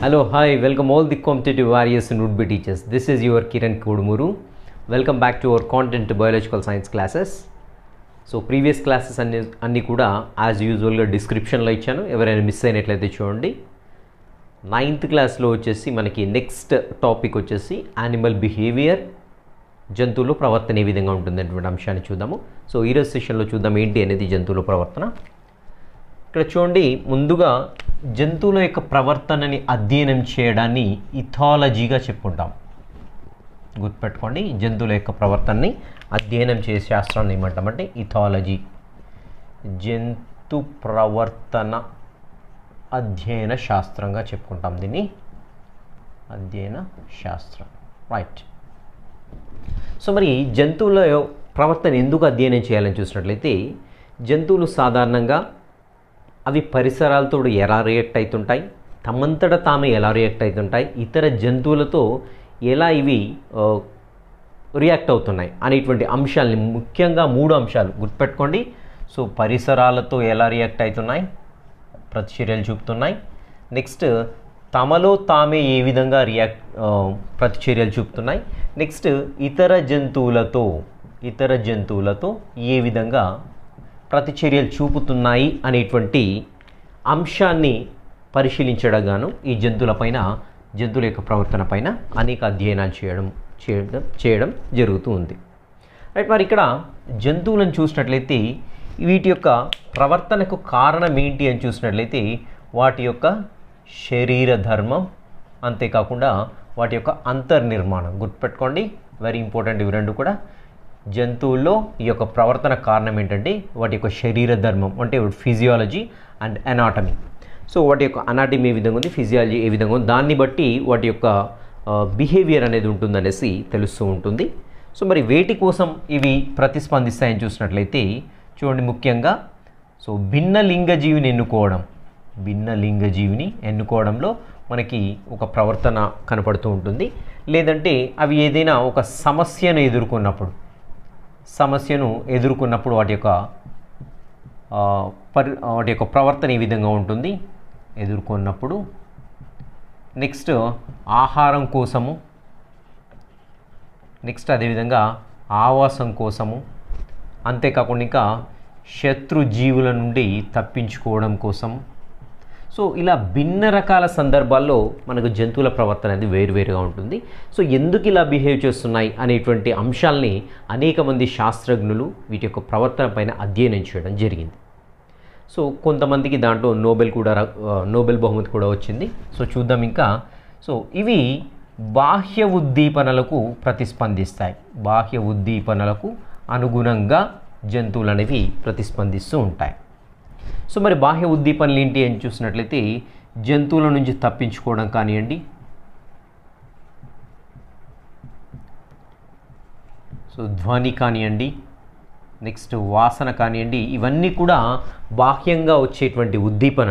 Hello, hi, welcome all the competitive warriors and would-be teachers. This is your Kiran Kodumuru. Welcome back to our content biological science classes. So previous classes అన్ని కూడా as యూజువల్గా డిస్క్రిప్షన్లో ఇచ్చాను. ఎవరైనా miss అయినట్లయితే చూడండి. 9th క్లాస్లో వచ్చేసి మనకి నెక్స్ట్ టాపిక్ వచ్చేసి యానిమల్ బిహేవియర్, జంతువుల ప్రవర్తన ఏ విధంగా ఉంటుంది అనేటువంటి అంశాన్ని చూద్దాము. సో ఈరోజు సెషన్లో చూద్దాం ఏంటి అనేది జంతువుల ప్రవర్తన. ఇక్కడ చూడండి, ముందుగా జంతువుల యొక్క ప్రవర్తనని అధ్యయనం చేయడాన్ని ఇథాలజీగా చెప్పుకుంటాం. గుర్తుపెట్టుకోండి, జంతువుల యొక్క ప్రవర్తనని అధ్యయనం చేసే శాస్త్రాన్ని ఏమంటామంటే ఇథాలజీ. జంతు ప్రవర్తన అధ్యయన శాస్త్రంగా చెప్పుకుంటాం దీన్ని, అధ్యయన శాస్త్రం. రైట్. సో మరి జంతువుల ప్రవర్తన ఎందుకు అధ్యయనం చేయాలని చూసినట్లయితే, జంతువులు సాధారణంగా అవి పరిసరాలతో ఎలా రియాక్ట్ అవుతుంటాయి, తమంతట తామే ఎలా రియాక్ట్ అవుతుంటాయి, ఇతర జంతువులతో ఎలా ఇవి రియాక్ట్ అవుతున్నాయి అనేటువంటి అంశాలని, ముఖ్యంగా 3 అంశాలు గుర్తుపెట్టుకోండి. సో పరిసరాలతో ఎలా రియాక్ట్ అవుతున్నాయి, ప్రతిచర్యలు చూపుతున్నాయి. నెక్స్ట్ తమలో తామే ఏ విధంగా ప్రతిచర్యలు చూపుతున్నాయి. నెక్స్ట్ ఇతర జంతువులతో ఏ విధంగా ప్రతిచర్యలు చూపుతున్నాయి అనేటువంటి అంశాన్ని పరిశీలించడం గాను ఈ జంతువుల యొక్క ప్రవర్తన పైన అనేక అధ్యయనాలు చేయడం జరుగుతూ ఉంది. రైట్. మరి ఇక్కడ జంతువులను చూసినట్లయితే వీటి యొక్క ప్రవర్తనకు కారణం ఏంటి అని చూసినట్లయితే వాటి యొక్క శరీర ధర్మం, అంతేకాకుండా వాటి యొక్క అంతర్నిర్మాణం. గుర్తుపెట్టుకోండి, వెరీ ఇంపార్టెంట్ ఇవి రెండు కూడా. జంతువుల్లో ఈ యొక్క ప్రవర్తన కారణం ఏంటంటే వాటి యొక్క శరీర ధర్మం, అంటే ఫిజియాలజీ అండ్ అనాటమీ. సో వాటి యొక్క అనాటమీ ఏ విధంగా ఉంది, ఫిజియాలజీ ఏ విధంగా ఉంది, దాన్ని బట్టి వాటి యొక్క బిహేవియర్ అనేది ఉంటుందనేసి తెలుస్తూ ఉంటుంది. సో మరి వేటి కోసం ఇవి ప్రతిస్పందిస్తాయని చూసినట్లయితే చూడండి, ముఖ్యంగా సో భిన్న లింగజీవిని ఎన్నుకోవడంలో మనకి ఒక ప్రవర్తన కనపడుతూ ఉంటుంది. లేదంటే అవి ఏదైనా ఒక సమస్యను ఎదుర్కొన్నప్పుడు వాటి యొక్క ప్రవర్తన ఏ విధంగా ఉంటుంది ఎదుర్కొన్నప్పుడు. నెక్స్ట్ ఆహారం కోసము, నెక్స్ట్ అదేవిధంగా ఆవాసం కోసము, అంతేకాకుండా ఇంకా శత్రు జీవుల నుండి తప్పించుకోవడం కోసం. సో ఇలా భిన్న రకాల సందర్భాల్లో మనకు జంతువుల ప్రవర్తన అనేది వేరువేరుగా ఉంటుంది. సో ఎందుకు ఇలా బిహేవ్ చేస్తున్నాయి అనేటువంటి అంశాలని అనేక మంది శాస్త్రజ్ఞులు వీటి యొక్క ప్రవర్తన పైన అధ్యయనం చేయడం జరిగింది. సో కొంతమందికి దాంట్లో నోబెల్ బహుమతి కూడా వచ్చింది. సో చూద్దాం ఇంకా. సో ఇవి బాహ్య ఉద్దీపనలకు ప్రతిస్పందిస్తాయి. బాహ్య ఉద్దీపనలకు అనుగుణంగా జంతువులు అనేవి ప్రతిస్పందిస్తూ ఉంటాయి. సో మరి బాహ్య ఉద్దీపనలు ఏంటి అని చూసినట్లయితే, జంతువుల నుంచి తప్పించుకోవడం కానివ్వండి, సో ధ్వని కానివ్వండి, నెక్స్ట్ వాసన కానివ్వండి, ఇవన్నీ కూడా బాహ్యంగా వచ్చేటువంటి ఉద్దీపన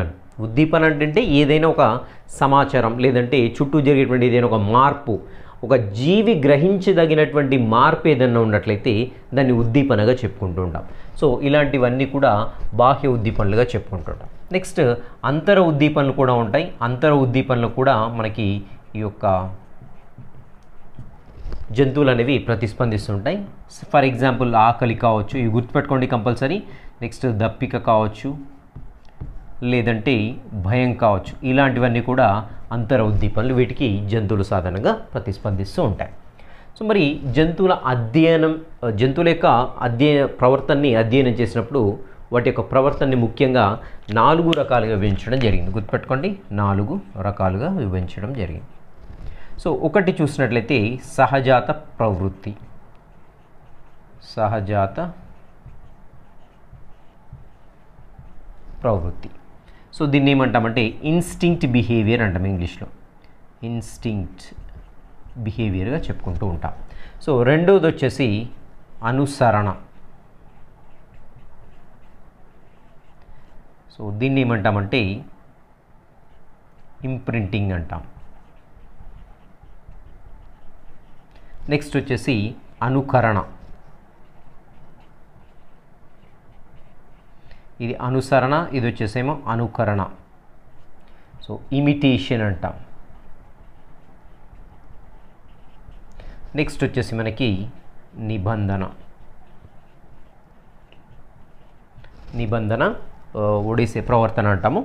అంటే ఏదైనా ఒక సమాచారం, లేదంటే చుట్టూ జరిగేటువంటి ఏదైనా ఒక మార్పు, ఒక జీవి గ్రహించదగినటువంటి మార్పు ఏదైనా ఉన్నట్లయితే దాన్ని ఉద్దీపనగా చెప్పుకుంటూ ఉంటాం. సో ఇలాంటివన్నీ కూడా బాహ్య ఉద్దీపనలుగా చెప్పుకుంటుంటాం. నెక్స్ట్ అంతర ఉద్దీపనలు కూడా ఉంటాయి. అంతర ఉద్దీపనలు కూడా మనకి ఈ యొక్క జంతువులు అనేవి ప్రతిస్పందిస్తుంటాయి. ఫర్ ఎగ్జాంపుల్ ఆకలి కావచ్చు, ఇవి గుర్తుపెట్టుకోండి కంపల్సరీ. నెక్స్ట్ దప్పిక కావచ్చు, లేదంటే భయం కావచ్చు, ఇలాంటివన్నీ కూడా అంతర ఉద్దీపనలు. వీటికి జంతువులు సాధారణంగా ప్రతిస్పందిస్తూ ఉంటాయి. సో మరి జంతువుల యొక్క ప్రవర్తనని అధ్యయనం చేసినప్పుడు వాటి యొక్క ప్రవర్తనని ముఖ్యంగా 4 రకాలుగా విభజించడం జరిగింది. గుర్తుపెట్టుకోండి, 4 రకాలుగా విభజించడం జరిగింది. సో ఒకటి చూసినట్లయితే సహజాత ప్రవృత్తి. సో దీన్ని ఏమంటామంటే ఇన్స్టింక్ట్ బిహేవియర్ అంటాం ఇంగ్లీష్లో. ఇన్స్టింక్ట్ బిహేవియర్గా చెప్పుకుంటూ ఉంటాం. సో రెండవది వచ్చేసి అనుసరణ. సో దీన్ని ఏమంటామంటే ఇంప్రింటింగ్ అంటాం. నెక్స్ట్ వచ్చేసి అనుకరణ. ఇది అనుసరణ, ఇది వచ్చేసేమో అనుకరణ. సో ఇమిటేషన్ అంటాం. నెక్స్ట్ వచ్చేసి మనకి నిబంధన. నిబంధన ఒడిసే ప్రవర్తన అంటాము.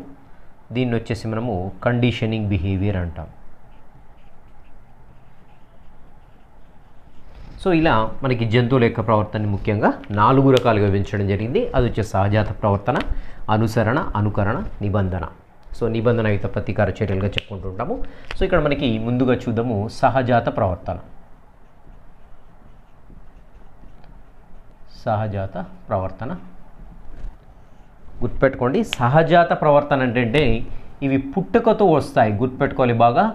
దీన్ని వచ్చేసి మనము కండిషనింగ్ బిహేవియర్ అంటాం. సో ఇలా మనకి జంతువుల యొక్క ప్రవర్తనని ముఖ్యంగా 4 రకాలుగా విభజించడం జరిగింది. అది వచ్చే సహజాత ప్రవర్తన, అనుసరణ, అనుకరణ, నిబంధన. సో నిబంధనయుత ప్రతీకార చర్యలుగా చెప్పుకుంటుంటాము. సో ఇక్కడ మనకి ముందుగా చూద్దాము సహజాత ప్రవర్తన. సహజాత ప్రవర్తన గుర్తుపెట్టుకోండి. సహజాత ప్రవర్తన అంటే ఇవి పుట్టుకతో వస్తాయి. గుర్తుపెట్టుకోవాలి బాగా.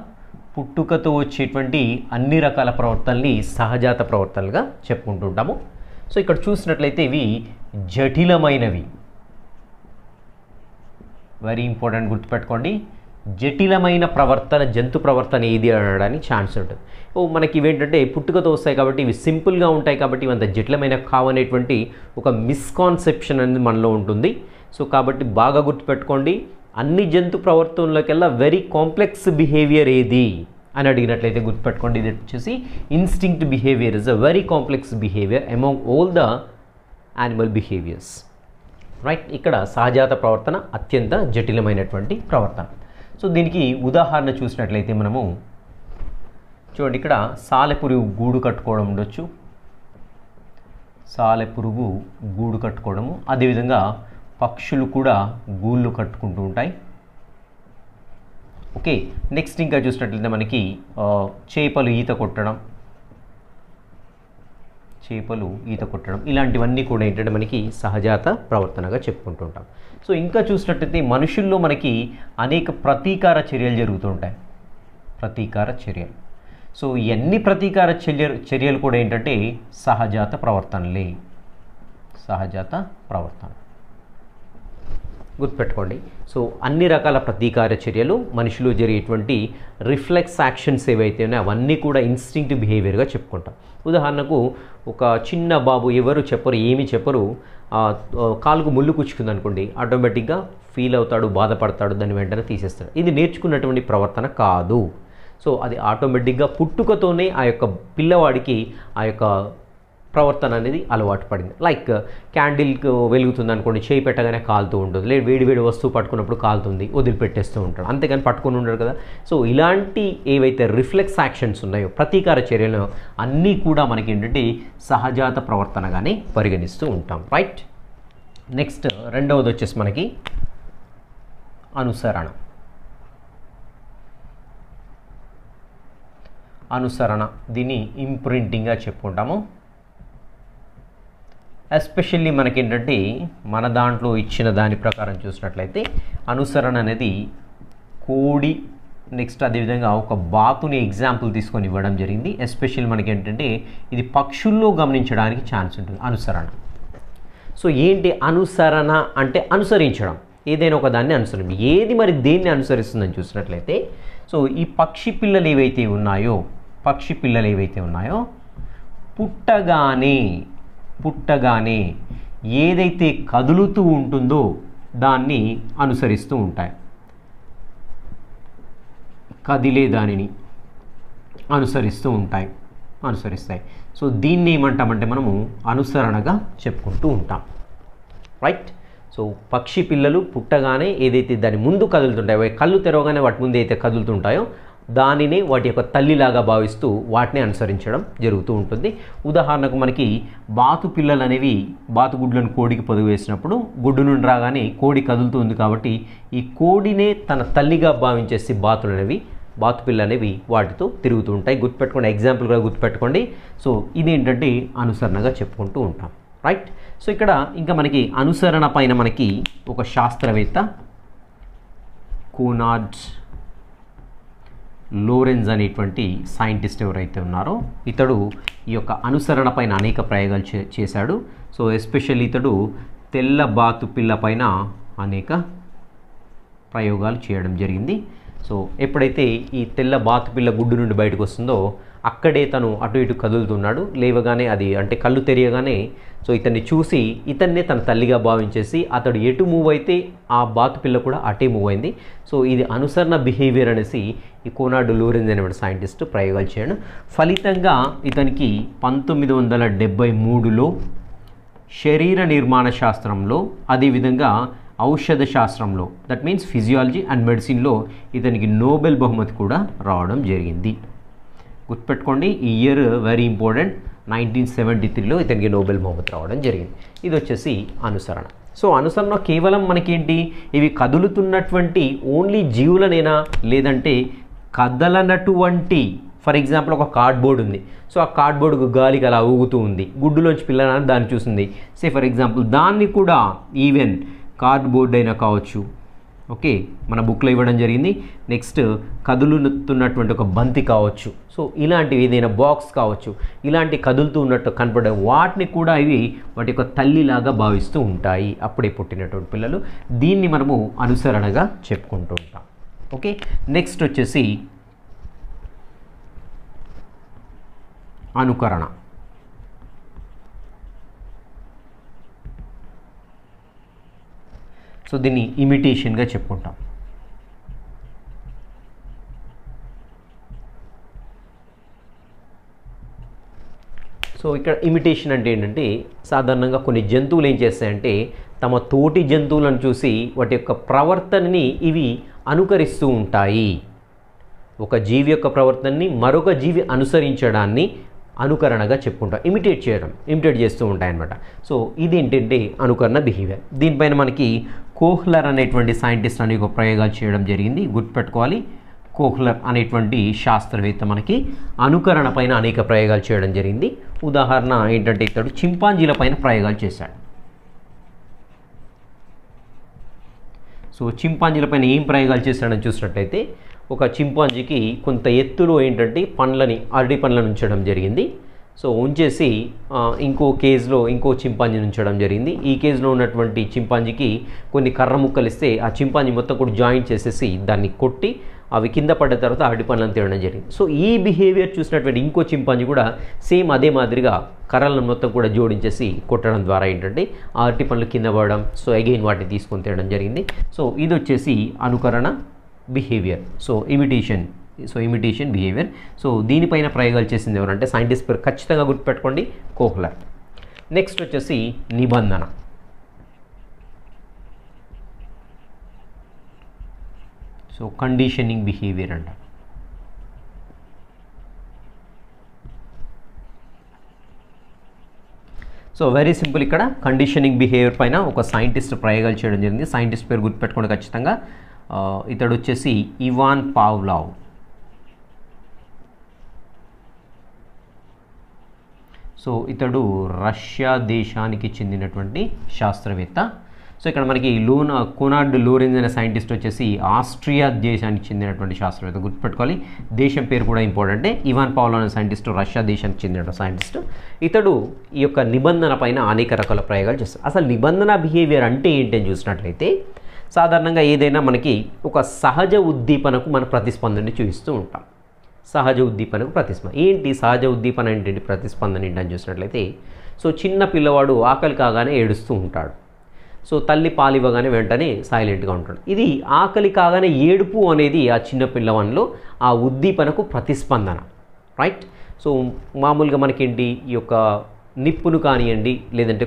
పుట్టుకతో వచ్చేటువంటి అన్ని రకాల ప్రవర్తనల్ని సహజాత ప్రవర్తనలుగా చెప్పుకుంటుంటాము. సో ఇక్కడ చూసినట్లయితే ఇవి జటిలమైనవి. వెరీ ఇంపార్టెంట్, గుర్తుపెట్టుకోండి. జటిలమైన ప్రవర్తన, జంతు ప్రవర్తన ఏది అనడానికి ఛాన్స్ ఉంటుంది. మనకి ఇవేంటంటే పుట్టుకతో వస్తాయి కాబట్టి ఇవి సింపుల్గా ఉంటాయి కాబట్టి ఇవంత జటిలమైన కావనేటువంటి ఒక మిస్కాన్సెప్షన్ అనేది మనలో ఉంటుంది. సో కాబట్టి బాగా గుర్తుపెట్టుకోండి. అన్ని జంతు ప్రవర్తనలోకెల్లా వెరీ కాంప్లెక్స్ బిహేవియర్ ఏది అని అడిగినట్లయితే గుర్తుపెట్టుకోండి, ఇది వచ్చేసి instinct behaviour is a very complex behaviour among all the animal behaviours. Right. ఇక్కడ సహజాత ప్రవర్తన అత్యంత జటిలమైనటువంటి ప్రవర్తన. సో దీనికి ఉదాహరణ చూసినట్లయితే మనము చూడండి, ఇక్కడ సాలెపురుగు గూడు కట్టుకోవడం ఉండొచ్చు. సాలెపురుగు గూడు కట్టుకోవడము, అదేవిధంగా పక్షులు కూడా గూళ్ళు కట్టుకుంటూ ఉంటాయి. ఓకే. నెక్స్ట్ ఇంకా చూసినట్లయితే మనకి చేపలు ఈత కొట్టడం, ఇలాంటివన్నీ కూడా ఏంటంటే మనకి సహజాత ప్రవర్తనగా చెప్పుకుంటుంటాం. సో ఇంకా చూసినట్లయితే మనుషుల్లో మనకి అనేక ప్రతీకార చర్యలు జరుగుతుంటాయి. ప్రతీకార చర్యలు. సో ఇవన్నీ ప్రతీకార చర్యలు కూడా ఏంటంటే సహజాత ప్రవర్తనలే. సహజాత ప్రవర్తన గుర్తుపెట్టుకోండి. సో అన్ని రకాల ప్రతీకార చర్యలు మనిషిలో జరిగేటువంటి రిఫ్లెక్స్ యాక్షన్స్ ఏవైతే ఉన్నాయో అవన్నీ కూడా ఇన్స్టింక్టివ్ బిహేవియర్గా చెప్పుకుంటాం. ఉదాహరణకు ఒక చిన్న బాబు ఎవరు చెప్పరు, ఏమి చెప్పరు, కాలుకు ముళ్ళు కుచ్చుకుంది అనుకోండి, ఆటోమేటిక్గా ఫీల్ అవుతాడు, బాధపడతాడు, దాన్ని వెంటనే తీసేస్తాడు. ఇది నేర్చుకున్నటువంటి ప్రవర్తన కాదు. సో అది ఆటోమేటిక్గా పుట్టుకతోనే ఆ యొక్క పిల్లవాడికి ఆ యొక్క ప్రవర్తన అనేది అలవాటు పడింది. లైక్ క్యాండిల్ వెలుగుతుంది అనుకోండి, చేయి పెట్టగానే కాలుతూ ఉంటుంది, లేదు వేడి వస్తువు పట్టుకున్నప్పుడు కాలుతుంది, వదిలిపెట్టేస్తూ ఉంటాడు, అంతేగాని పట్టుకొని ఉండడు కదా. సో ఇలాంటి ఏవైతే రిఫ్లెక్స్ యాక్షన్స్ ఉన్నాయో, ప్రతీకార చర్యలు అన్నీ కూడా మనకి ఏంటంటే సహజాత ప్రవర్తనగానే పరిగణిస్తూ ఉంటాం. రైట్. నెక్స్ట్ రెండవది వచ్చేసి మనకి అనుసరణ. అనుసరణ దీన్ని ఇంప్రింటింగ్గా చెప్పుకుంటాము. ఎస్పెషల్లీ మనకేంటంటే మన దాంట్లో ఇచ్చిన దాని ప్రకారం చూసినట్లయితే అనుసరణ అనేది కోడి, నెక్స్ట్ అదేవిధంగా ఒక బాతుని ఎగ్జాంపుల్ తీసుకొని ఇవ్వడం జరిగింది. ఎస్పెషల్లీ మనకేంటంటే ఇది పక్షుల్లో గమనించడానికి ఛాన్స్ ఉంటుంది అనుసరణ. సో ఏంటి అనుసరణ అంటే అనుసరించడం, ఏదైనా ఒక దాన్ని అనుసరించడం. ఏది మరి దేన్ని అనుసరిస్తుందని చూసినట్లయితే సో ఈ పక్షి పిల్లలు ఏవైతే ఉన్నాయో పుట్టగానే ఏదైతే కదులుతూ ఉంటుందో దాన్ని అనుసరిస్తూ ఉంటాయి. కదిలే దానిని అనుసరిస్తాయి. సో దీన్ని ఏమంటామంటే మనము అనుసరణగా చెప్పుకుంటూ ఉంటాం. రైట్. సో పక్షి పిల్లలు పుట్టగానే ఏదైతే దాని ముందు కదులుతుంటాయో, కళ్ళు తెరవగానే వాటి ముందు అయితే కదులుతుంటాయో దానినే వాటి యొక్క తల్లిలాగా భావిస్తూ వాటిని అనుసరించడం జరుగుతూ ఉంటుంది. ఉదాహరణకు మనకి బాతు పిల్లలు అనేవి బాతుగుడ్లను కోడికి పొదుగు వేసినప్పుడు గుడ్డు నుండి రాగానే కోడి కదులుతుంది కాబట్టి ఈ కోడినే తన తల్లిగా భావించేసి బాతు పిల్లలు అనేవి వాటితో తిరుగుతూ ఉంటాయి. గుర్తుపెట్టుకోండి, ఎగ్జాంపుల్గా గుర్తుపెట్టుకోండి. సో ఇదేంటంటే అనుసరణగా చెప్పుకుంటూ ఉంటాం. రైట్. సో ఇక్కడ ఇంకా మనకి అనుసరణ పైన మనకి ఒక శాస్త్రవేత్త కోనార్డ్ లోరెన్స్ అనేటువంటి సైంటిస్ట్ ఎవరైతే ఉన్నారో ఇతడు ఈ యొక్క అనుసరణ పైన అనేక ప్రయోగాలు చేశాడు. సో ఎస్పెషల్లీ ఇతడు తెల్ల బాతు పిల్ల పైన అనేక ప్రయోగాలు చేయడం జరిగింది. సో ఎప్పుడైతే ఈ తెల్ల బాతు పిల్ల గుడ్డు నుండి బయటకు వస్తుందో అక్కడే తను అటు ఇటు కదులుతున్నాడు. లేవగానే అది అంటే కళ్ళు తెరియగానే సో ఇతన్ని చూసి ఇతన్నే తన తల్లిగా భావించేసి అతడు ఎటు మూవ్ అయితే ఆ బాతు పిల్ల కూడా అటే మూవ్ అయింది. సో ఇది అనుసరణ బిహేవియర్ అనేసి ఈ కోనార్డ్ లోరెంజ్ అనేటువంటి సైంటిస్ట్ ప్రయోగాలు చేయడం ఫలితంగా ఇతనికి 1973లో శరీర నిర్మాణ శాస్త్రంలో అదేవిధంగా ఔషధ శాస్త్రంలో దట్ మీన్స్ ఫిజియాలజీ అండ్ మెడిసిన్లో ఇతనికి నోబెల్ బహుమతి కూడా రావడం జరిగింది. గుర్తుపెట్టుకోండి, ఈ ఇయర్ వెరీ ఇంపార్టెంట్. 1973లో ఇతనికి నోబెల్ బహుమతి రావడం జరిగింది. ఇది వచ్చేసి అనుసరణ. సో అనుసరణ కేవలం మనకేంటి, ఇవి కదులుతున్నటువంటి ఓన్లీ జీవులనేనా, లేదంటే కదలనటువంటి ఫర్ ఎగ్జాంపుల్ ఒక కార్డ్బోర్డ్ ఉంది. సో ఆ కార్డ్బోర్డుకు గాలికి అలా ఊగుతూ ఉంది, గుడ్డులోంచి పిల్లలని దాన్ని చూసింది. సే ఫర్ ఎగ్జాంపుల్ దాన్ని కూడా ఈవెన్ కార్డ్బోర్డ్ అయినా కావచ్చు. ఓకే, మన బుక్లో ఇవ్వడం జరిగింది. నెక్స్ట్ కదులుతున్నటువంటి ఒక బంతి కావచ్చు. సో ఇలాంటివి ఏదైనా బాక్స్ కావచ్చు, ఇలాంటి కదులుతూ ఉన్నట్టు కనపడే వాటిని కూడా ఇవి వాటి యొక్క తల్లిలాగా భావిస్తూ ఉంటాయి అప్పుడే పుట్టినటువంటి పిల్లలు. దీన్ని మనము అనుసరణగా చెప్పుకుంటూ ఉంటాం. ఓకే, నెక్స్ట్ వచ్చేసి అనుకరణ. సో దీన్ని ఇమిటేషన్గా చెప్పుకుంటాం. సో ఇక్కడ ఇమిటేషన్ అంటే ఏంటంటే సాధారణంగా కొన్ని జంతువులు ఏం చేస్తాయంటే తమ తోటి జంతువులను చూసి వాటి యొక్క ప్రవర్తనని ఇవి అనుకరిస్తూ ఉంటాయి. ఒక జీవి యొక్క ప్రవర్తనని మరొక జీవి అనుసరించడాన్ని అనుకరణగా చెప్పుకుంటాం. ఇమిటేట్ చేస్తూ ఉంటాయన్నమాట. సో ఇది ఏంటంటే అనుకరణ బిహేవియర్. దీనిపైన మనకి కోహ్లర్ అనేటువంటి సైంటిస్ట్ అనేక ప్రయోగాలు చేయడం జరిగింది. గుర్తుపెట్టుకోవాలి, కోహ్లర్ అనేటువంటి శాస్త్రవేత్త మనకి అనుకరణ పైన అనేక ప్రయోగాలు చేయడం జరిగింది. ఉదాహరణ ఏంటంటే ఇతడు చింపాంజీల పైన ప్రయోగాలు చేశాడు. సో చింపాంజీల పైన ఏం ప్రయోగాలు చేశాడని చూసినట్లయితే ఒక చింపాంజీకి కొంత ఎత్తులో ఏంటంటే అరటి పండ్లను ఉంచడం జరిగింది. సో ఉంచేసి ఇంకో కేజ్లో ఇంకో చింపాంజీని ఉంచడం జరిగింది. ఈ కేజ్లో ఉన్నటువంటి చింపాంజీకి కొన్ని కర్ర ముక్కలు ఇస్తే ఆ చింపాంజీ మొత్తం కూడా జాయింట్ చేసేసి దాన్ని కొట్టి అవి కింద పడ్డ తర్వాత అరటి పండ్లను తినడం జరిగింది. సో ఈ బిహేవియర్ చూసినటువంటి ఇంకో చింపాంజీ కూడా సేమ్ అదే మాదిరిగా కర్రలను మొత్తం కూడా జోడించేసి కొట్టడం ద్వారా ఏంటంటే ఆ అరటి పండ్లు కింద పడడం, సో అగైన్ వాటిని తీసుకొని తినడం జరిగింది. సో ఇది వచ్చేసి అనుకరణ behaviour. So imitation behaviour. So దీనిపైన ప్రయోగాలు చేసింది ఎవరంటే సైంటిస్ట్ పేరు ఖచ్చితంగా గుర్తుపెట్టుకోండి, కోహ్లర్. నెక్స్ట్ వచ్చేసి నిబంధన. సో కండిషనింగ్ బిహేవియర్ అంట. సో వెరీ సింపుల్, ఇక్కడ కండిషనింగ్ బిహేవియర్ పైన ఒక సైంటిస్ట్ ప్రయోగాలు చేయడం జరిగింది. సైంటిస్ట్ పేరు గుర్తుపెట్టుకోండి ఖచ్చితంగా. ఇతడు వచ్చేసి ఇవాన్ పావ్లావ్. సో ఇతడు రష్యా దేశానికి చెందినటువంటి శాస్త్రవేత్త. సో ఇక్కడ మనకి కోనార్డ్ లోరెంజ్ అనే సైంటిస్ట్ వచ్చేసి ఆస్ట్రియా దేశానికి చెందినటువంటి శాస్త్రవేత్త. గుర్తుపెట్టుకోవాలి, దేశం పేరు కూడా ఇంపార్టెంటే. ఇవాన్ పావ్లావ్ అనే సైంటిస్ట్ రష్యా దేశానికి చెందిన సైంటిస్ట్. ఇతడు ఈ యొక్క నిబంధన పైన అనేక రకాల ప్రయోగాలు చేస్తారు. అసలు నిబంధన బిహేవియర్ అంటే ఏంటని చూసినట్లయితే సాధారణంగా ఏదైనా మనకి ఒక సహజ ఉద్దీపనకు మన ప్రతిస్పందనని చూపిస్తూ ఉంటాం. సహజ ఉద్దీపనకు ప్రతిస్పందన ఏంటి, సహజ ఉద్దీపన ఏంటి, ప్రతిస్పందన ఏంటని చూసినట్లయితే సో చిన్న పిల్లవాడు ఆకలి కాగానే ఏడుస్తూ ఉంటాడు. సో తల్లి పాలివ్వగానే వెంటనే సైలెంట్గా ఉంటాడు. ఇది ఆకలి కాగానే ఏడుపు అనేది ఆ చిన్న పిల్లవాడిలో ఆ ఉద్దీపనకు ప్రతిస్పందన, రైట్. సో మామూలుగా మనకేంటి ఈ యొక్క నిప్పును కానివ్వండి, లేదంటే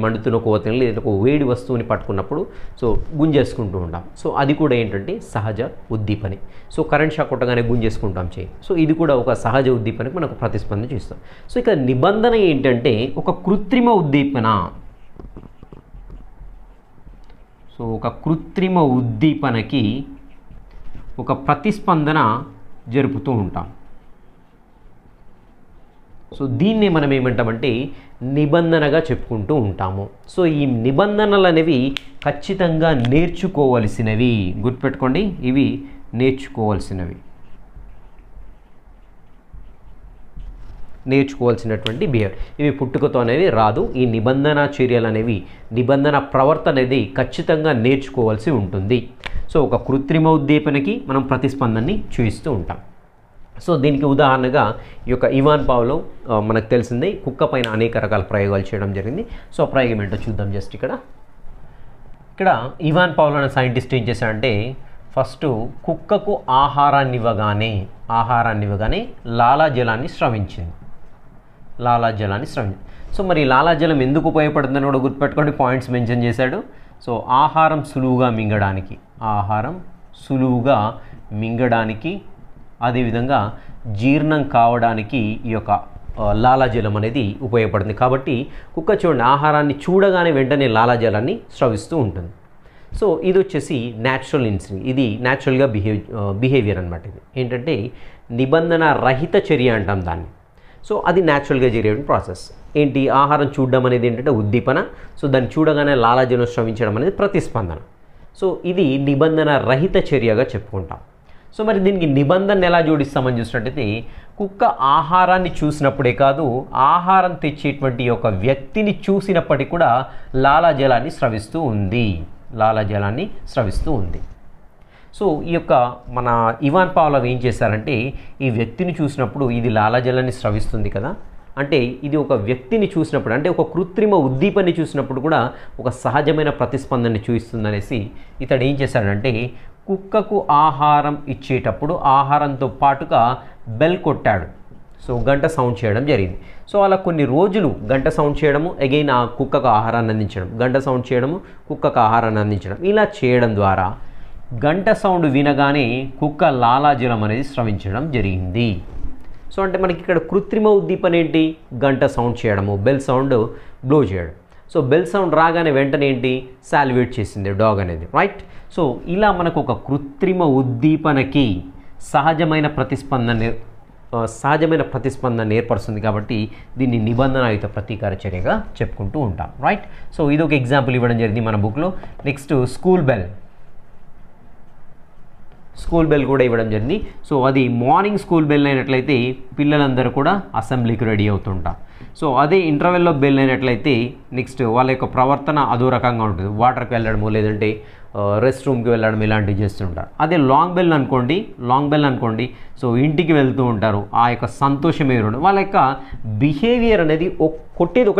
మండుతున్న కొవ్వొత్తిని, లేదంటే ఒక వేడి వస్తువుని పట్టుకున్నప్పుడు సో గుంజేసుకుంటూ ఉంటాం. సో అది కూడా ఏంటంటే సహజ ఉద్దీపనే. సో కరెంట్ షాక్ కొట్టగానే గుంజేసుకుంటాం చేయి. సో ఇది కూడా ఒక సహజ ఉద్దీపనకు మనకు ప్రతిస్పందన చేస్తాం. సో ఇక్కడ నిబంధన ఏంటంటే ఒక కృత్రిమ ఉద్దీపన. సో ఒక కృత్రిమ ఉద్దీపనకి ఒక ప్రతిస్పందన జరుపుతూ ఉంటాం. సో దీన్నే మనం ఏమంటామంటే నిబంధనగా చెప్పుకుంటూ ఉంటాము. సో ఈ నిబంధనలు అనేవి ఖచ్చితంగా నేర్చుకోవలసినవి. గుర్తుపెట్టుకోండి, ఇవి నేర్చుకోవాల్సినటువంటి బిహేవియర్. ఇవి పుట్టుకతో అనేవి రాదు. ఈ నిబంధన చర్యలు అనేవి, నిబంధన ప్రవర్తన అనేది ఖచ్చితంగా నేర్చుకోవాల్సి ఉంటుంది. సో ఒక కృత్రిమ ఉద్దీపనకి మనం ప్రతిస్పందనని చూపిస్తూ ఉంటాం. సో దీనికి ఉదాహరణగా ఈ యొక్క ఇవాన్ పావ్లో మనకు తెలిసిందే కుక్క పైన అనేక రకాల ప్రయోగాలు చేయడం జరిగింది. సో ఆ ప్రయోగం ఏంటో చూద్దాం. జస్ట్ ఇక్కడ ఇవాన్ పావ్లో అనే సైంటిస్ట్ ఏం చేశాడంటే ఫస్ట్ కుక్కకు ఆహారాన్ని ఇవ్వగానే లాలాజలాన్ని స్రవించింది. సో మరి లాలాజలం ఎందుకు ఉపయోగపడుతుందని కూడా గుర్తుపెట్టుకోండి, పాయింట్స్ మెన్షన్ చేశాడు. సో ఆహారం సులువుగా మింగడానికి అదేవిధంగా జీర్ణం కావడానికి ఈ యొక్క లాలాజలం అనేది ఉపయోగపడుతుంది. కాబట్టి కుక్క చూడండి ఆహారాన్ని చూడగానే వెంటనే లాలాజలాన్ని స్రవిస్తూ ఉంటుంది. సో ఇది వచ్చేసి న్యాచురల్ ఇన్స్టింక్ట్, ఇది న్యాచురల్గా బిహేవియర్ అనమాట. ఇది ఏంటంటే నిబంధన రహిత చర్య అంటాం దాన్ని. సో అది న్యాచురల్గా జరిగే ప్రాసెస్. ఏంటి ఆహారం చూడడం అనేది ఏంటంటే ఉద్దీపన. సో దాన్ని చూడగానే లాలాజలం స్రవించడం అనేది ప్రతిస్పందన. సో ఇది నిబంధన రహిత చర్యగా చెప్పుకుంటాం. సో మరి దీనికి నిబంధన ఎలా జోడిస్తామని చూసినట్టయితే కుక్క ఆహారాన్ని చూసినప్పుడే కాదు, ఆహారం తెచ్చేటువంటి ఒక వ్యక్తిని చూసినప్పటికీ కూడా లాలాజలాన్ని స్రవిస్తూ ఉంది. సో ఈ యొక్క మన ఇవాన్ పావ్లోవ్ ఏం చేశారంటే ఈ వ్యక్తిని చూసినప్పుడు ఇది లాలాజలాన్ని స్రవిస్తుంది కదా, అంటే ఇది ఒక వ్యక్తిని చూసినప్పుడు అంటే ఒక కృత్రిమ ఉద్దీపనని చూసినప్పుడు కూడా ఒక సహజమైన ప్రతిస్పందనని చూపిస్తుందనేసి ఇతడు ఏం చేశాడంటే కుక్కకు ఆహారం ఇచ్చేటప్పుడు ఆహారంతో పాటుగా బెల్ కొట్టాడు. సో గంట సౌండ్ చేయడం జరిగింది. సో అలా కొన్ని రోజులు గంట సౌండ్ చేయడము, అగైన్ ఆ కుక్కకు ఆహారాన్ని అందించడం, గంట సౌండ్ చేయడము, కుక్కకు ఆహారాన్ని అందించడం, ఇలా చేయడం ద్వారా గంట సౌండ్ వినగానే కుక్క లాలాజలం అనేది స్రవించడం జరిగింది. సో అంటే మనకి ఇక్కడ కృత్రిమ ఉద్దీపన ఏంటి, గంట సౌండ్ చేయడము, బెల్ సౌండ్ బ్లో చేయడం. సో బెల్ సౌండ్ రాగానే వెంటనే ఏంటి సాల్యుయేట్ చేసింది డాగ్ అనేది, రైట్. సో ఇలా మనకు ఒక కృత్రిమ ఉద్దీపనకి సహజమైన ప్రతిస్పందన ఏర్పడుతుంది. కాబట్టి దీన్ని నిబంధనాయుత ప్రతీకార చర్యగా చెప్పుకుంటూ ఉంటాం, రైట్. సో ఇది ఒక ఎగ్జాంపుల్ ఇవ్వడం జరిగింది మన బుక్లో. నెక్స్ట్ స్కూల్ బెల్ కూడా ఇవ్వడం జరిగింది. సో అది మార్నింగ్ స్కూల్ బెల్ అయినట్లయితే పిల్లలందరూ కూడా అసెంబ్లీకి రెడీ అవుతుంటారు. సో అదే ఇంటర్వెల్లో బెల్ అయినట్లయితే నెక్స్ట్ వాళ్ళ యొక్క ప్రవర్తన అదో రకంగా ఉంటుంది, వాటర్కి వెళ్ళడము లేదంటే రెస్ట్ రూమ్కి వెళ్ళడం ఇలాంటివి చేస్తుంటారు. అదే లాంగ్ బెల్ అనుకోండి సో ఇంటికి వెళ్తూ ఉంటారు, ఆ యొక్క సంతోషమే ఉంటుంది. వాళ్ళ యొక్క బిహేవియర్ అనేది కొట్టేది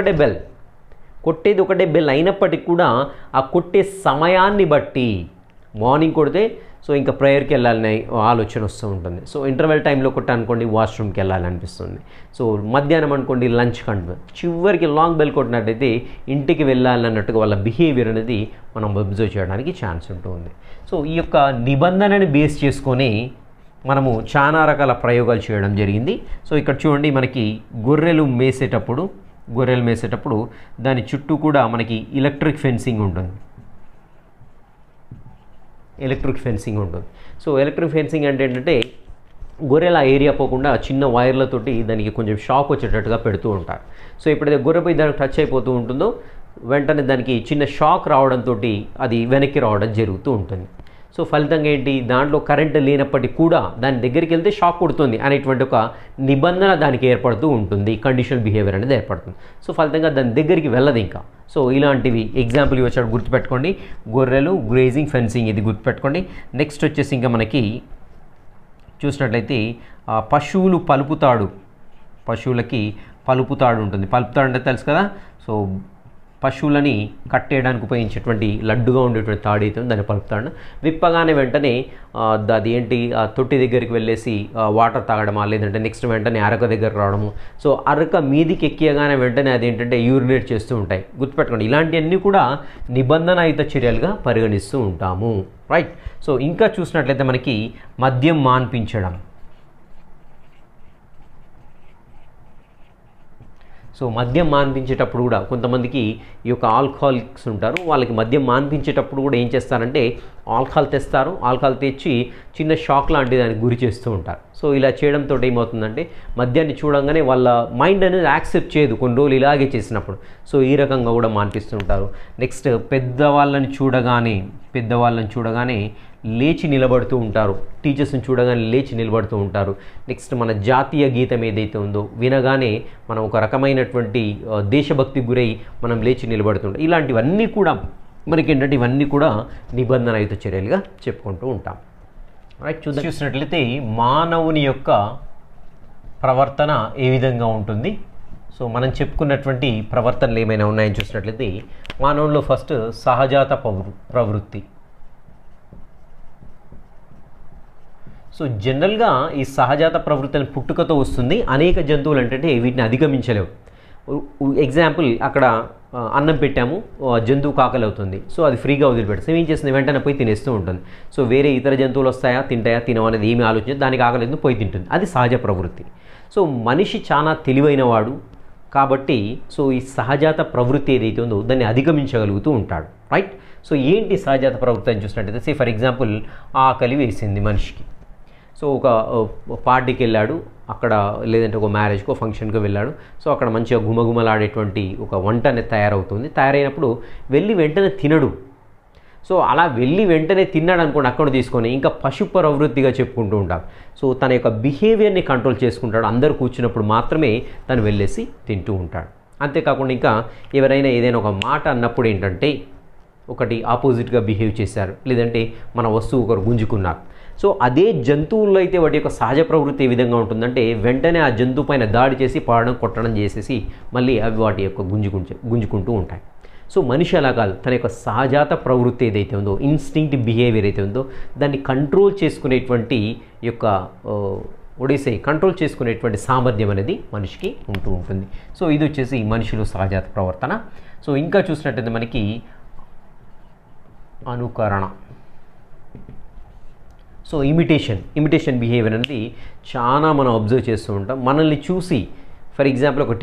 ఒకటే బెల్ అయినప్పటికీ కూడా ఆ కొట్టే సమయాన్ని బట్టి మార్నింగ్ కొడితే సో ఇంకా ప్రేయర్కి వెళ్ళాలని ఆలోచన వస్తూ ఉంటుంది. సో ఇంటర్వెల్ టైంలో కొట్టనుకోండి వాష్రూమ్కి వెళ్ళాలనిపిస్తుంది. సో మధ్యాహ్నం అనుకోండి లంచ్ కంటే చివరికి లాంగ్ బెల్ కొట్టినట్టయితే ఇంటికి వెళ్ళాలన్నట్టుగా వాళ్ళ బిహేవియర్ అనేది మనం అబ్జర్వ్ చేయడానికి ఛాన్స్ ఉంటుంది. సో ఈ యొక్క నిబంధనని బేస్ చేసుకొని మనము చాలా రకాల ప్రయోగాలు చేయడం జరిగింది. సో ఇక్కడ చూడండి మనకి గొర్రెలు మేసేటప్పుడు దాని చుట్టూ కూడా మనకి ఎలక్ట్రిక్ ఫెన్సింగ్ ఉంటుంది. సో ఎలక్ట్రిక్ ఫెన్సింగ్ అంటే ఏంటంటే గొర్రెల ఏరియా పోకుండా చిన్న వైర్లతోటి దానికి కొంచెం షాక్ వచ్చేటట్టుగా పెడుతూ ఉంటారు. సో ఎప్పుడైతే గొర్రెపై దానికి టచ్ అయిపోతూ ఉంటుందో వెంటనే దానికి చిన్న షాక్ రావడంతో అది వెనక్కి రావడం జరుగుతూ ఉంటుంది. సో ఫలితంగా ఏంటి దాంట్లో కరెంట్ లేనప్పటికీ కూడా దాని దగ్గరికి వెళ్తే షాక్ కొడుతుంది అనేటువంటి ఒక నిబంధన దానికి ఏర్పడుతూ ఉంటుంది, కండిషనల్ బిహేవియర్ అనేది ఏర్పడుతుంది. సో ఫలితంగా దాని దగ్గరికి వెళ్ళదు ఇంకా. సో ఇలాంటివి ఎగ్జాంపుల్ ఇవ్వచ్చాడు, గుర్తుపెట్టుకోండి. గొర్రెలు, గ్రేజింగ్, ఫెన్సింగ్, ఇది గుర్తుపెట్టుకోండి. నెక్స్ట్ వచ్చేసి ఇంకా మనకి చూసినట్లయితే పశువులకి పలుపుతాడు ఉంటుంది. పలుపుతాడు అంటే తెలుసు కదా. సో పశువులని కట్టేయడానికి ఉపయోగించేటువంటి లడ్డుగా ఉండేటువంటి తాడు అయితే దాన్ని పలుపుతాడు. విప్పగానే వెంటనే అది ఏంటి తొట్టి దగ్గరికి వెళ్ళేసి వాటర్ తాగడమా లేదంటే నెక్స్ట్ వెంటనే అరక దగ్గరకు రావడము. సో అరక మీదికి ఎక్కియగానే వెంటనే అదేంటంటే యూరినేట్ చేస్తూ ఉంటాయి. గుర్తుపెట్టుకోండి, ఇలాంటివన్నీ కూడా నిబంధనాయుత చర్యలుగా పరిగణిస్తూ ఉంటాము, రైట్. సో ఇంకా చూసినట్లయితే మనకి మద్యం మాన్పించడం. సో మద్యం మాన్పించేటప్పుడు కూడా కొంతమందికి ఈ యొక్క ఆల్కహాలిక్స్ ఉంటారు, వాళ్ళకి మద్యం మాన్పించేటప్పుడు కూడా ఏం చేస్తారంటే ఆల్కహాల్ తెస్తారు, ఆల్కహాల్ తెచ్చి చిన్న షాక్ లాంటి దానికి గురి చేస్తూ ఉంటారు. సో ఇలా చేయడంతో ఏమవుతుందంటే మద్యాన్ని చూడంగానే వాళ్ళ మైండ్ అనేది యాక్సెప్ట్ చేయదు కొన్ని రోజులు ఇలాగే చేసినప్పుడు. సో ఈ రకంగా కూడా మాన్పిస్తుంటారు. నెక్స్ట్ పెద్దవాళ్ళని చూడగానే లేచి నిలబడుతూ ఉంటారు, టీచర్స్ని చూడగానే లేచి నిలబడుతూ ఉంటారు. నెక్స్ట్ మన జాతీయ గీతం ఏదైతే ఉందో వినగానే మనం ఒక రకమైనటువంటి దేశభక్తి గురై మనం లేచి నిలబడుతుంటాం. ఇలాంటివన్నీ కూడా మనకి ఏంటంటే ఇవన్నీ కూడా నిబంధనాయుత చర్యలుగా చెప్పుకుంటూ ఉంటాం, రైట్. చూసినట్లయితే మానవుని యొక్క ప్రవర్తన ఏ విధంగా ఉంటుంది. సో మనం చెప్పుకున్నటువంటి ప్రవర్తనలు ఏమైనా ఉన్నాయని చూసినట్లయితే మానవుల్లో ఫస్ట్ సహజాత ప్రవృత్తి. సో జనరల్గా ఈ సహజాత ప్రవృత్తి పుట్టుకతో వస్తుంది. అనేక జంతువులు అంటే వీటిని అధిగమించలేవు. ఎగ్జాంపుల్, అక్కడ అన్నం పెట్టాము, జంతువు కాకలి అవుతుంది, సో అది ఫ్రీగా వదిలిపెడుతుంది. ఏం చేస్తుంది, వెంటనే పోయి తినేస్తూ ఉంటుంది. సో వేరే ఇతర జంతువులు వస్తాయా, తింటాయా, తినవనేది ఏమి ఆలోచించదు, దానికి ఆకలి పోయి తింటుంది. అది సహజ ప్రవృత్తి. సో మనిషి చాలా తెలివైనవాడు కాబట్టి సో ఈ సహజాత ప్రవృత్తి ఏదైతే ఉందో దాన్ని అధిగమించగలుగుతూ ఉంటాడు, రైట్. సో ఏంటి సహజాత ప్రవృత్తి అని చూసినట్టయితే, సే ఫర్ ఎగ్జాంపుల్ ఆకలి వేసింది మనిషికి. సో ఒక పార్టీకి వెళ్ళాడు, అక్కడ లేదంటే ఒక మ్యారేజ్కో ఫంక్షన్కి వెళ్ళాడు. సో అక్కడ మంచిగా గుమగుమలాడేటువంటి ఒక వంట అనేది తయారవుతుంది. తయారైనప్పుడు వెళ్ళి వెంటనే తినడు. సో అలా వెళ్ళి వెంటనే తిన్నాడు అనుకోండి, అక్కడ తీసుకొని ఇంకా పశు ప్రవృత్తిగా చెప్పుకుంటూ ఉంటాడు. సో తన యొక్క బిహేవియర్ని కంట్రోల్ చేసుకుంటాడు. అందరూ కూర్చున్నప్పుడు మాత్రమే తను వెళ్ళేసి తింటూ ఉంటాడు. అంతేకాకుండా ఇంకా ఎవరైనా ఏదైనా ఒక మాట అన్నప్పుడు ఏంటంటే, ఒకటి ఆపోజిట్గా బిహేవ్ చేశారు, లేదంటే మన వస్తువు ఒకరు గుంజుకున్నారు. సో అదే జంతువుల్లో అయితే వాటి యొక్క సహజ ప్రవృత్తి ఏ విధంగా ఉంటుందంటే, వెంటనే ఆ జంతువు పైన దాడి చేసి పాడడం కొట్టడం చేసేసి మళ్ళీ అవి వాటి యొక్క గుంజుకుంటూ ఉంటాయి. సో మనిషి అలా కాదు, తన యొక్క సహజాత ప్రవృత్తి ఏదైతే ఉందో, ఇన్స్టింక్ట్ బిహేవియర్ అయితే ఉందో దాన్ని కంట్రోల్ చేసుకునేటువంటి యొక్క కంట్రోల్ చేసుకునేటువంటి సామర్థ్యం అనేది మనిషికి ఉంటూ ఉంటుంది. సో ఇది వచ్చేసి మనిషిలో సహజాత ప్రవర్తన. సో ఇంకా చూసినట్టయితే మనకి అనుకరణ. సో ఇమిటేషన్ బిహేవియర్ అనేది చాలా మనం అబ్జర్వ్ చేస్తూ ఉంటాం. మనల్ని చూసి ఫర్ ఎగ్జాంపుల్ ఒక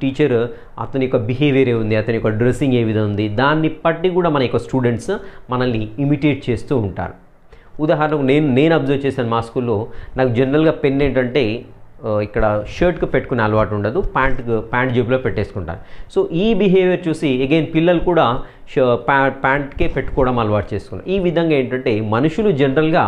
టీచర్ అతని యొక్క బిహేవియర్ ఏ ఉంది, అతని యొక్క డ్రెస్సింగ్ ఏ విధంగా ఉంది, దాన్ని బట్టి కూడా మన యొక్క స్టూడెంట్స్ మనల్ని ఇమిటేట్ చేస్తూ ఉంటారు. ఉదాహరణకు నేను అబ్జర్వ్ చేశాను మా స్కూల్లో. నాకు జనరల్గా పెన్ ఏంటంటే ఇక్కడ షర్ట్కి పెట్టుకునే అలవాటు ఉండదు, ప్యాంట్ జేబులో పెట్టేసుకుంటాను. సో ఈ బిహేవియర్ చూసి అగైన్ పిల్లలు కూడా ప్యాంట్కే పెట్టుకోవడం అలవాటు చేసుకున్నారు. ఈ విధంగా ఏంటంటే మనుషులు జనరల్గా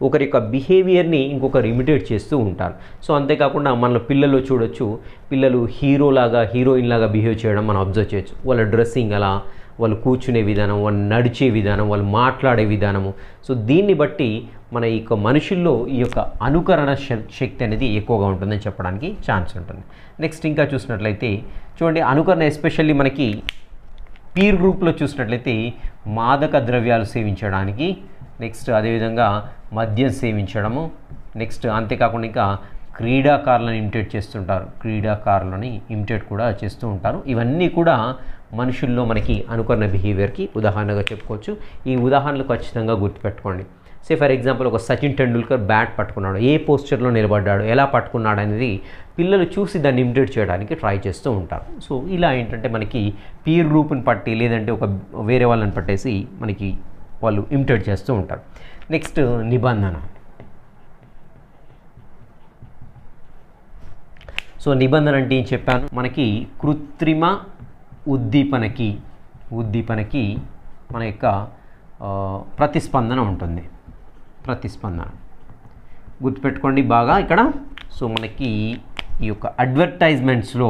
ఒకరి యొక్క బిహేవియర్ని ఇంకొకరు ఇమిటేట్ చేస్తూ ఉంటారు. సో అంతేకాకుండా మన పిల్లలు చూడొచ్చు, పిల్లలు హీరోయిన్ లాగా బిహేవ్ చేయడం మనం అబ్జర్వ్ చేయొచ్చు. వాళ్ళ డ్రెస్సింగ్ అలా, వాళ్ళు కూర్చునే విధానం, వాళ్ళు నడిచే విధానం, వాళ్ళు మాట్లాడే విధానము. సో దీన్ని బట్టి మన యొక్క మనుషుల్లో ఈ యొక్క అనుకరణ శక్తి అనేది ఎక్కువగా ఉంటుందని చెప్పడానికి ఛాన్స్ ఉంటుంది. నెక్స్ట్ ఇంకా చూసినట్లయితే చూడండి, అనుకరణ ఎస్పెషల్లీ మనకి పీర్ గ్రూప్లో చూసినట్లయితే మాదక ద్రవ్యాలు సేవించడానికి, నెక్స్ట్ అదేవిధంగా మద్యం సేవించడము, నెక్స్ట్ అంతేకాకుండా ఇంకా క్రీడాకారులను ఇమిటేట్ చేస్తుంటారు, క్రీడాకారులని ఇమిటేట్ కూడా చేస్తూ ఉంటారు. ఇవన్నీ కూడా మనుషుల్లో మనకి అనుకరణ బిహేవియర్కి ఉదాహరణగా చెప్పుకోవచ్చు. ఈ ఉదాహరణలు ఖచ్చితంగా గుర్తుపెట్టుకోండి. సే ఫర్ ఎగ్జాంపుల్ ఒక సచిన్ టెండూల్కర్ బ్యాట్ పట్టుకున్నాడు, ఏ పోస్చర్లో నిలబడ్డాడు, ఎలా పట్టుకున్నాడు అనేది పిల్లలు చూసి దాన్ని ఇమిటేట్ చేయడానికి ట్రై చేస్తూ ఉంటారు. సో ఇలా ఏంటంటే మనకి పీర్ గ్రూప్ని పట్టి లేదంటే ఒక వేరే వాళ్ళని పట్టేసి మనకి వాళ్ళు ఇమిటేట్ చేస్తూ ఉంటారు. నెక్స్ట్ నిబంధన. సో నిబంధన అంటే ఏం చెప్పాను, మనకి కృత్రిమ ఉద్దీపనకి మన యొక్క ప్రతిస్పందన ఉంటుంది. ప్రతిస్పందన గుర్తుపెట్టుకోండి బాగా ఇక్కడ. సో మనకి ఈ యొక్క అడ్వర్టైజ్మెంట్స్లో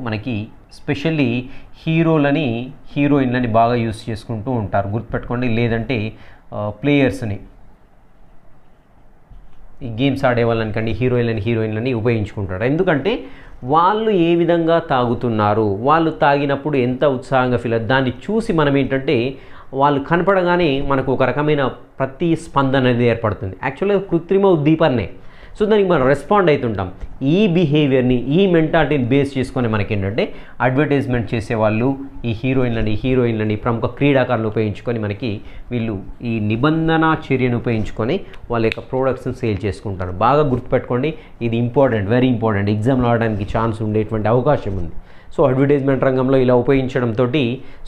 మనకి స్పెషల్లీ హీరోయిన్లని బాగా యూస్ చేసుకుంటూ ఉంటారు, గుర్తుపెట్టుకోండి. లేదంటే ప్లేయర్స్ని, ఈ గేమ్స్ ఆడే వాళ్ళని హీరోయిన్లని ఉపయోగించుకుంటారు. ఎందుకంటే వాళ్ళు ఏ విధంగా తాగుతున్నారు, వాళ్ళు తాగినప్పుడు ఎంత ఉత్సాహంగా ఫీల్ అవుతారు, దాన్ని చూసి మనం ఏంటంటే వాళ్ళు కనపడగానే మనకు ఒక రకమైన ప్రతిస్పందన అనేది ఏర్పడుతుంది. యాక్చువల్గా కృత్రిమ ఉద్దీపనే. సో దానికి మనం రెస్పాండ్ అవుతుంటాం. ఈ బిహేవియర్ని, ఈ మెంటాలిటీని బేస్ చేసుకొని మనకి ఏంటంటే అడ్వర్టైజ్మెంట్ చేసేవాళ్ళు ఈ హీరోయిన్లని ప్రముఖ క్రీడాకారులు ఉపయోగించుకొని మనకి వీళ్ళు ఈ నిబంధన చర్యను ఉపయోగించుకొని వాళ్ళ యొక్క ప్రోడక్ట్స్ని సేల్ చేసుకుంటారు. బాగా గుర్తుపెట్టుకోండి, ఇది ఇంపార్టెంట్, వెరీ ఇంపార్టెంట్. ఎగ్జామ్లో ఆడడానికి ఛాన్స్ ఉండేటువంటి అవకాశం ఉంది. సో అడ్వర్టైజ్మెంట్ రంగంలో ఇలా ఉపయోగించడంతో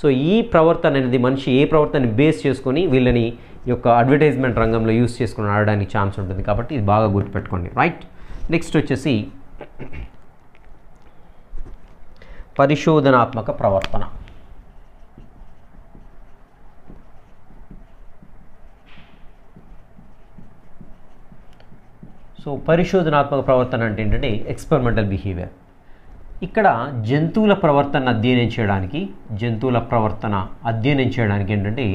సో ఈ ప్రవర్తన అనేది మనిషి ఏ ప్రవర్తనని బేస్ చేసుకొని వీళ్ళని యొక్క అడ్వర్టైజ్మెంట్ రంగంలో యూస్ చేసుకుని ఆడడానికి ఛాన్స్ ఉంటుంది. కాబట్టి ఇది బాగా గుర్తుపెట్టుకోండి, రైట్. నెక్స్ట్ వచ్చేసి పరిశోధనాత్మక ప్రవర్తన. సో పరిశోధనాత్మక ప్రవర్తన అంటే ఏంటంటే ఎక్స్పెరిమెంటల్ బిహేవియర్. ఇక్కడ జంతువుల ప్రవర్తన అధ్యయనం చేయడానికి ఏంటంటే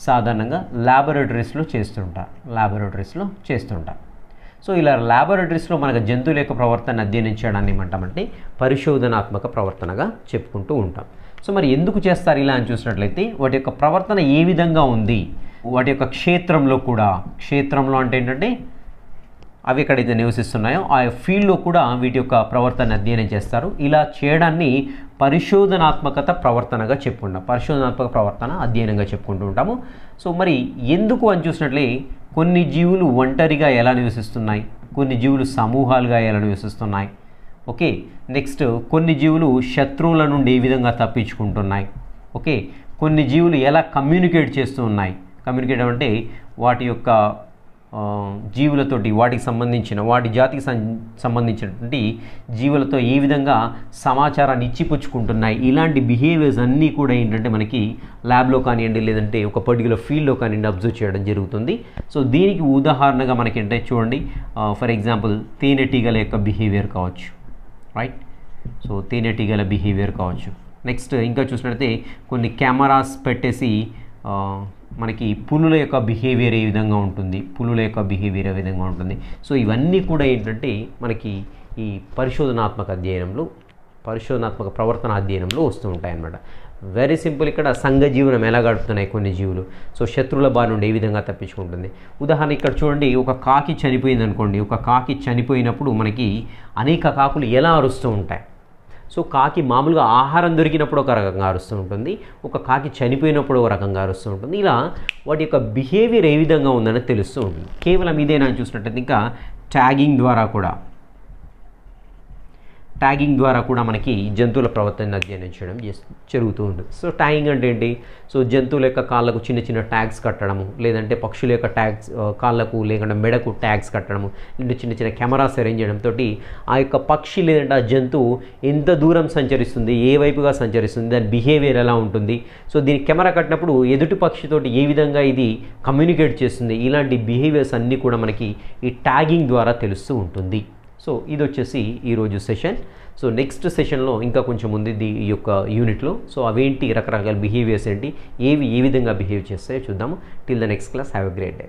సాధారణంగా ల్యాబొరేటరీస్లో చేస్తుంటారు. సో ఇలా ల్యాబొరేటరీస్లో మనకు జంతువుల యొక్క ప్రవర్తన అధ్యయనం చేయడాన్ని ఏమంటామంటే పరిశోధనాత్మక ప్రవర్తనగా చెప్పుకుంటూ ఉంటాం. సో మరి ఎందుకు చేస్తారు ఇలా అని చూసినట్లయితే వాటి యొక్క ప్రవర్తన ఏ విధంగా ఉంది, వాటి యొక్క క్షేత్రంలో కూడా, క్షేత్రంలో అంటే ఏంటంటే అవి ఎక్కడైతే నివసిస్తున్నాయో ఆ ఫీల్డ్లో కూడా వీటి యొక్క ప్రవర్తన అధ్యయనం చేస్తారు. ఇలా చేయడాన్ని పరిశోధనాత్మకత ప్రవర్తనగా చెప్పుకుంటాం, పరిశోధనాత్మక ప్రవర్తన అధ్యయనంగా చెప్పుకుంటూ ఉంటాము. సో మరి ఎందుకు అని చూసినట్లే కొన్ని జీవులు ఒంటరిగా ఎలా నివసిస్తున్నాయి, కొన్ని జీవులు సమూహాలుగా ఎలా నివసిస్తున్నాయి, ఓకే. నెక్స్ట్ కొన్ని జీవులు శత్రువుల నుండి ఏ విధంగా తప్పించుకుంటున్నాయి, ఓకే. కొన్ని జీవులు ఎలా కమ్యూనికేట్ చేస్తూ ఉన్నాయి, కమ్యూనికేట్ అంటే వాటి యొక్క జీవులతోటి, వాటికి సంబంధించిన వాటి జాతికి సంబంధించినటువంటి జీవులతో ఏ విధంగా సమాచారాన్ని ఇచ్చిపుచ్చుకుంటున్నాయి, ఇలాంటి బిహేవియర్స్ అన్నీ కూడా ఏంటంటే మనకి ల్యాబ్లో కానివ్వండి లేదంటే ఒక పర్టికులర్ ఫీల్డ్లో కానివ్వండి అబ్జర్వ్ చేయడం జరుగుతుంది. సో దీనికి ఉదాహరణగా మనకి ఏంటంటే చూడండి, ఫర్ ఎగ్జాంపుల్ తేనెటీగల యొక్క బిహేవియర్ కావచ్చు, రైట్. సో తేనెటీగల బిహేవియర్ కావచ్చు. నెక్స్ట్ ఇంకా చూసినట్లయితే కొన్ని కెమెరాస్ పెట్టేసి మనకి పులుల యొక్క బిహేవియర్ ఏ విధంగా ఉంటుంది, పులుల యొక్క బిహేవియర్ ఏ విధంగా ఉంటుంది. సో ఇవన్నీ కూడా ఏంటంటే మనకి ఈ పరిశోధనాత్మక అధ్యయనంలో, పరిశోధనాత్మక ప్రవర్తన అధ్యయనంలో వస్తూ ఉంటాయన్నమాట. Very simple. ఇక్కడ సంఘజీవనం ఎలా గడుపుతున్నాయి కొన్ని జీవులు, సో శత్రువుల బారి నుండి ఏ విధంగా తప్పించుకుంటుంది. ఉదాహరణ ఇక్కడ చూడండి, ఒక కాకి చనిపోయింది అనుకోండి. ఒక కాకి చనిపోయినప్పుడు మనకి అనేక కాకులు ఎలా అరుస్తూ ఉంటాయి. సో కాకి మామూలుగా ఆహారం దొరికినప్పుడు ఒక రకంగా అరుస్తూ ఉంటుంది, ఒక కాకి చనిపోయినప్పుడు ఒక రకంగా అరుస్తూ ఉంటుంది. ఇలా వాటి యొక్క బిహేవియర్ ఏ విధంగా ఉందని తెలుస్తూ ఉంటుంది. కేవలం ఇదేనా చూసినట్టయితే ఇంకా ట్యాగింగ్ ద్వారా కూడా మనకి జంతువుల ప్రవర్తన అధ్యయనం చేయడం జరుగుతూ ఉంటుంది. సో ట్యాగింగ్ అంటే ఏంటి, సో జంతువుల యొక్క కాళ్ళకు చిన్న చిన్న ట్యాగ్స్ కట్టడము, లేదంటే పక్షుల యొక్క ట్యాగ్స్ కాళ్ళకు లేకుంటే మెడకు ట్యాగ్స్ కట్టడము, లేదంటే చిన్న చిన్న కెమెరాస్ అరేంజ్ చేయడంతో ఆ యొక్క పక్షి లేదంటే ఆ జంతువు ఎంత దూరం సంచరిస్తుంది, ఏ వైపుగా సంచరిస్తుంది, దాని బిహేవియర్ ఎలా ఉంటుంది, సో దీనికి కెమెరా కట్టినప్పుడు ఎదుటి పక్షితోటి ఏ విధంగా ఇది కమ్యూనికేట్ చేస్తుంది, ఇలాంటి బిహేవియర్స్ అన్నీ కూడా మనకి ఈ ట్యాగింగ్ ద్వారా తెలుస్తూ ఉంటుంది. సో ఇది వచ్చేసి ఈరోజు సెషన్. సో నెక్స్ట్ సెషన్లో ఇంకా కొంచెం ఉంది ఈ యొక్క యూనిట్లో. సో అవేంటి రకరకాల బిహేవియర్స్ ఏంటి, ఏవి ఏ విధంగా బిహేవ్ చేస్తాయో చూద్దాము. Till the next class, have a great day.